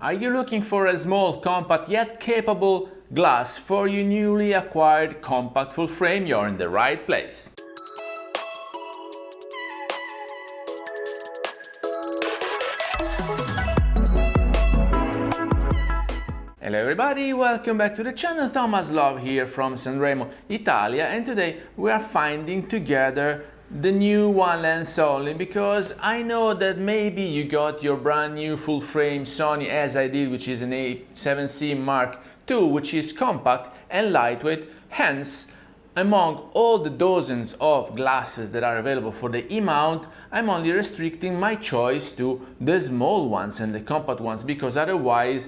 Are you looking for a small, compact yet capable glass for your newly acquired compact full frame? You're in the right place. Hello everybody, welcome back to the channel. Thomas Love here from Sanremo, Italia, and today we are finding together the new one lens only, because I know that maybe you got your brand new full frame Sony as I did, which is an A7C Mark II, which is compact and lightweight. Hence, among all the dozens of glasses that are available for the E-mount, I'm only restricting my choice to the small ones and the compact ones, because otherwise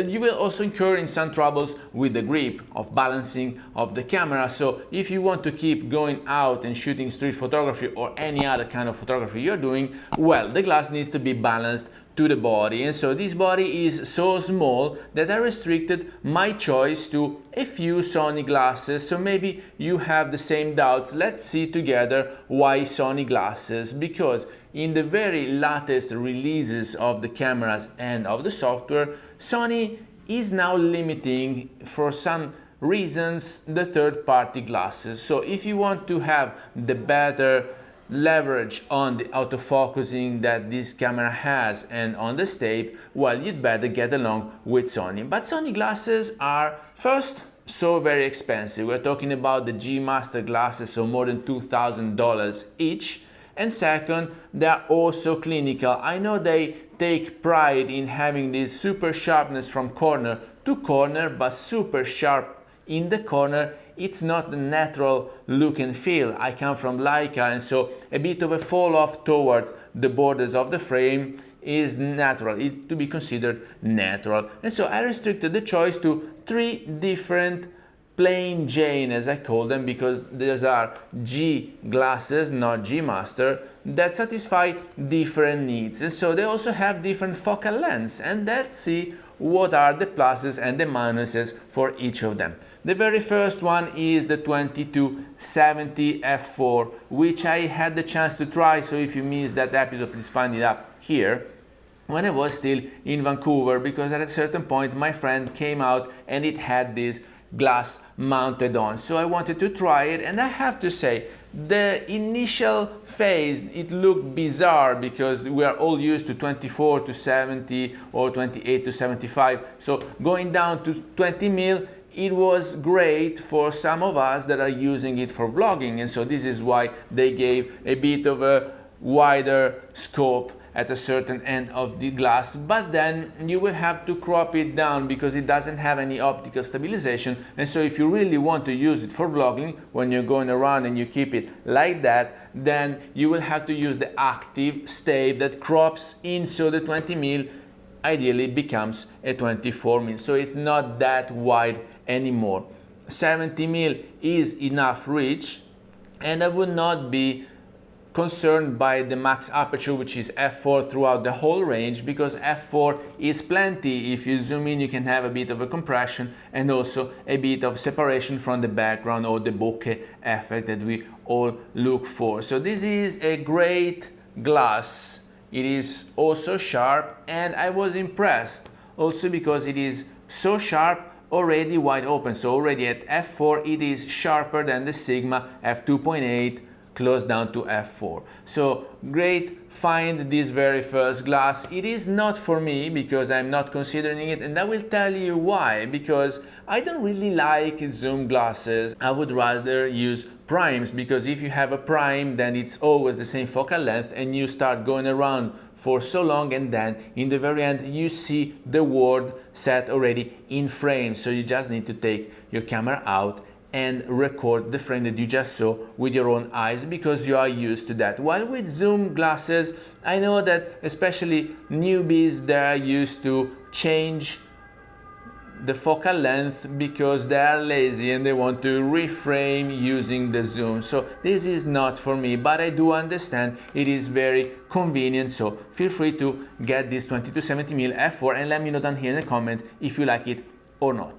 you will also incur in some troubles with the grip of balancing of the camera. So if you want to keep going out and shooting street photography or any other kind of photography you're doing, well, the glass needs to be balanced to the body, and so this body is so small that I restricted my choice to a few Sony glasses. So maybe you have the same doubts. Let's see together why Sony glasses, because in the very latest releases of the cameras and of the software, Sony is now limiting, for some reasons, the third-party glasses. So if you want to have the better leverage on the autofocusing that this camera has and on the step, well, you'd better get along with Sony. But Sony glasses are, first, so very expensive. We're talking about the G Master glasses, so more than $2,000 each. And second, they are also clinical. I know they take pride in having this super sharpness from corner to corner, but super sharp in the corner, it's not the natural look and feel. I come from Leica, and so a bit of a fall off towards the borders of the frame is natural, to be considered natural. And so I restricted the choice to 3 different plain Jane, as I call them, because these are G glasses, not G Master, that satisfy different needs. And so they also have different focal lengths, and let's see what are the pluses and the minuses for each of them. The very first one is the 2270 f4, which I had the chance to try, so if you missed that episode, please find it up here, when I was still in Vancouver, because at a certain point my friend came out and it had this glass mounted on. So I wanted to try it, and I have to say, the initial phase, it looked bizarre because we are all used to 24 to 70 or 28 to 75. So going down to 20 mil, it was great for some of us that are using it for vlogging, and so this is why they gave a bit of a wider scope at a certain end of the glass. But then you will have to crop it down because it doesn't have any optical stabilization, and so if you really want to use it for vlogging, when you're going around and you keep it like that, then you will have to use the active step that crops in, so the 20 mil ideally becomes a 24 mil, so it's not that wide anymore. 70 mil is enough reach, and I would not be concerned by the max aperture, which is f4 throughout the whole range, because f4 is plenty. If you zoom in, you can have a bit of a compression and also a bit of separation from the background, or the bokeh effect that we all look for. So this is a great glass. It is also sharp, and I was impressed also because it is so sharp already wide open. So already at f4 it is sharper than the Sigma f2.8 close down to f4. So great find, this very first glass. It is not for me because I'm not considering it, and I will tell you why. Because I don't really like zoom glasses. I would rather use primes, because if you have a prime, then it's always the same focal length, and you start going around for so long, and then in the very end you see the word set already in frame. So you just need to take your camera out and record the frame that you just saw with your own eyes, because you are used to that. While with zoom glasses, I know that especially newbies, they are used to change the focal length because they are lazy and they want to reframe using the zoom. So this is not for me, but I do understand it is very convenient. So feel free to get this 2270mm f4 and let me know down here in the comment if you like it or not.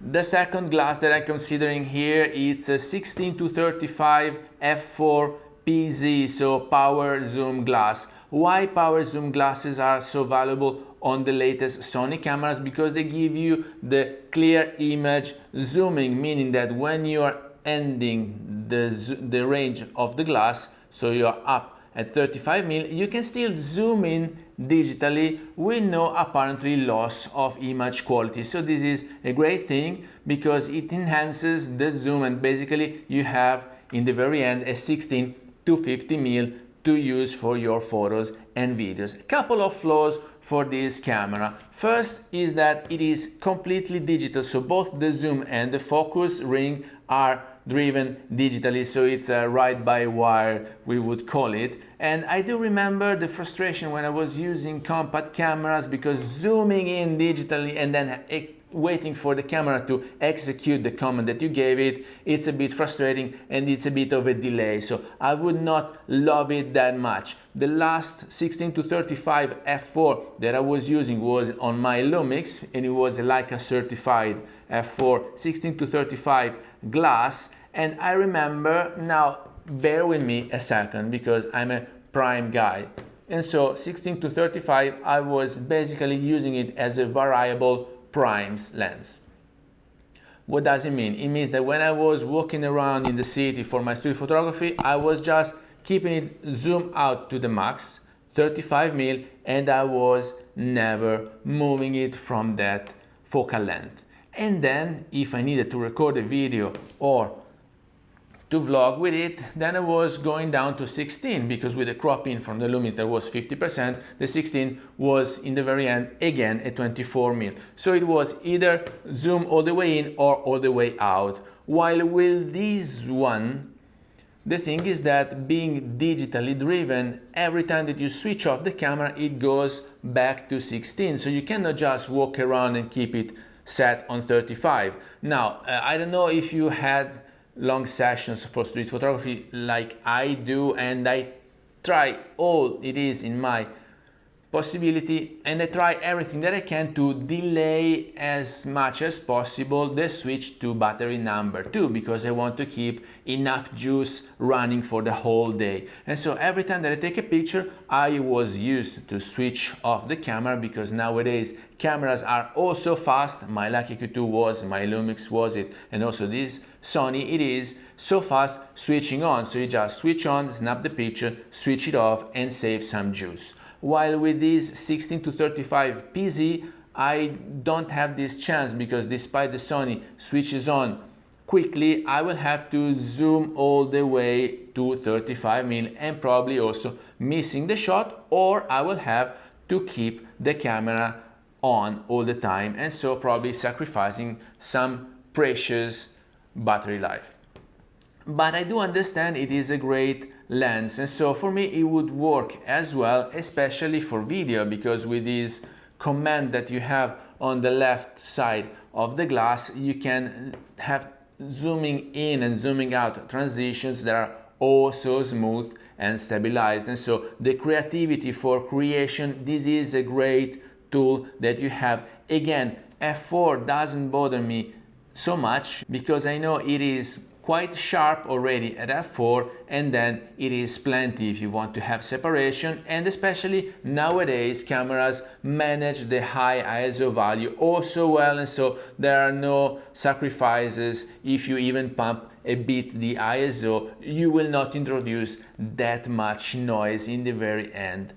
The second glass that I'm considering here, it's a 16 to 35 f4 PZ, so power zoom glass. Why power zoom glasses are so valuable on the latest Sony cameras? Because they give you the clear image zooming, meaning that when you are ending the range of the glass, so you are up at 35mm, you can still zoom in digitally with no apparently loss of image quality. So this is a great thing because it enhances the zoom, and basically you have in the very end a 16 to 50mm to use for your photos and videos. A couple of flaws for this camera. First is that it is completely digital, so both the zoom and the focus ring are driven digitally, so it's a ride-by-wire, we would call it. And I do remember the frustration when I was using compact cameras, because zooming in digitally and then waiting for the camera to execute the command that you gave it, it's a bit frustrating and it's a bit of a delay, so I would not love it that much. The last 16 to 35 f4 that I was using was on my Lumix, and it was a Leica certified f4 16 to 35 glass. And I remember, now bear with me a second because I'm a prime guy, and so 16 to 35 I was basically using it as a variable primes lens. What does it mean? It means that when I was walking around in the city for my studio photography, I was just keeping it zoomed out to the max, 35mm, and I was never moving it from that focal length. And then if I needed to record a video or to vlog with it, then I was going down to 16, because with the crop in from the Lumix there was 50%, the 16 was in the very end again a 24mm. So it was either zoom all the way in or all the way out. While with this one, the thing is that being digitally driven, every time that you switch off the camera, it goes back to 16. So you cannot just walk around and keep it set on 35. Now, I don't know if you had long sessions for street photography like I do, and I try all it is in my possibility, and I try everything that I can to delay as much as possible the switch to battery number 2, because I want to keep enough juice running for the whole day. And so every time that I take a picture, I was used to switch off the camera, because nowadays cameras are also fast. My Leica Q2 was, my Lumix was it, and also this Sony, it is so fast switching on. So you just switch on, snap the picture, switch it off, and save some juice. While with this 16 to 35 PZ, I don't have this chance, because despite the Sony switches on quickly, I will have to zoom all the way to 35mm and probably also missing the shot, or I will have to keep the camera on all the time, and so probably sacrificing some precious battery life. But I do understand it is a great lens, and so for me it would work as well, especially for video, because with this command that you have on the left side of the glass, you can have zooming in and zooming out transitions that are also smooth and stabilized. And so the creativity for creation, this is a great tool that you have. Again, f4 doesn't bother me so much, because I know it is quite sharp already at f4, and then it is plenty if you want to have separation. And especially nowadays cameras manage the high ISO value also well, and so there are no sacrifices. If you even pump a bit the ISO, you will not introduce that much noise in the very end.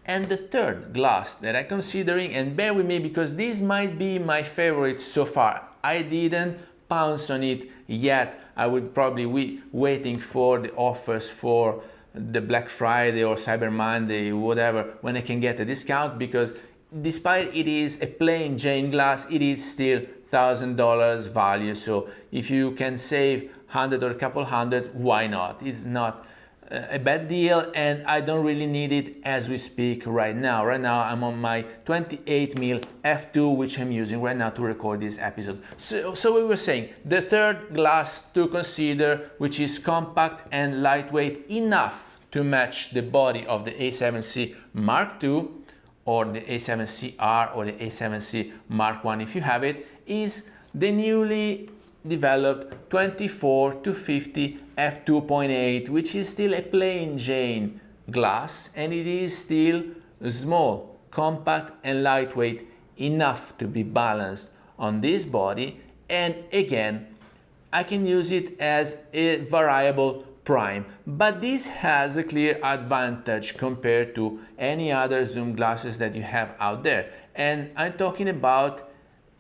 And the third glass that I'm considering, and bear with me because this might be my favorite so far, I didn't pounce on it yet. I would probably be waiting for the offers for the Black Friday or Cyber Monday, whatever, when I can get a discount, because despite it is a plain Jane glass, it is still $1,000 value. So if you can save 100 or a couple hundred, why not? It's not a bad deal, and I don't really need it as we speak right now. Right now I'm on my 28mm f2, which I'm using right now to record this episode. So we were saying the third glass to consider, which is compact and lightweight enough to match the body of the A7C Mark II or the A7CR or the A7C Mark I if you have it, is the newly developed 24 to 50 f2.8, which is still a plain Jane glass, and it is still small, compact and lightweight enough to be balanced on this body. And again, I can use it as a variable prime, but this has a clear advantage compared to any other zoom glasses that you have out there. And I'm talking about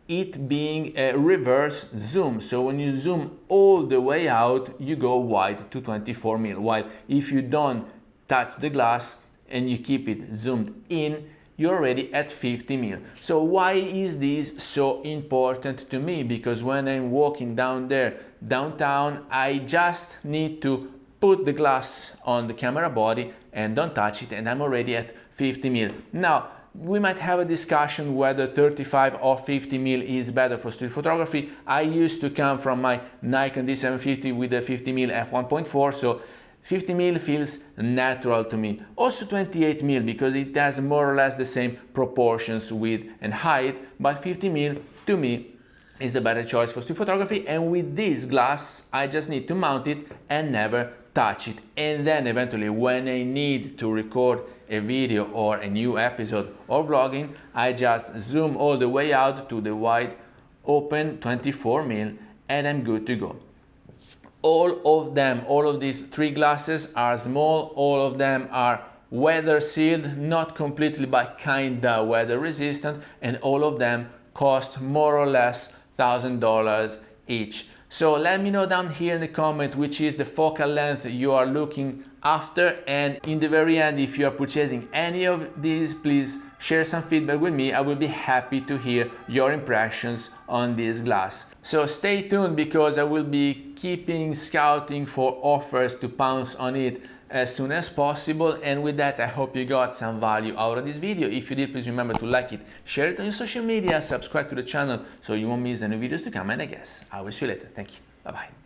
it being a reverse zoom. So when you zoom all the way out, you go wide to 24mm, while if you don't touch the glass and you keep it zoomed in, you're already at 50mm. So why is this so important to me? Because when I'm walking down there downtown, I just need to put the glass on the camera body and don't touch it, and I'm already at 50mm. Now, we might have a discussion whether 35 or 50mm is better for street photography. I used to come from my Nikon D750 with a 50mm f1.4, so 50mm feels natural to me. Also 28mm, because it has more or less the same proportions, width and height, but 50mm to me is a better choice for street photography. And with this glass, I just need to mount it and never touch it. And then eventually, when I need to record a video or a new episode or vlogging, I just zoom all the way out to the wide open 24mm and I'm good to go. All of these three glasses are small, all of them are weather sealed, not completely but kinda weather resistant, and all of them cost more or less $1,000 each. So let me know down here in the comment which is the focal length you are looking after, and in the very end, if you are purchasing any of these, please share some feedback with me. I will be happy to hear your impressions on this glass. So stay tuned, because I will be keeping scouting for offers to pounce on it as soon as possible. And with that, I hope you got some value out of this video. If you did, please remember to like it, share it on your social media, subscribe to the channel so you won't miss any videos to come, and I guess I will see you later. Thank you. Bye bye.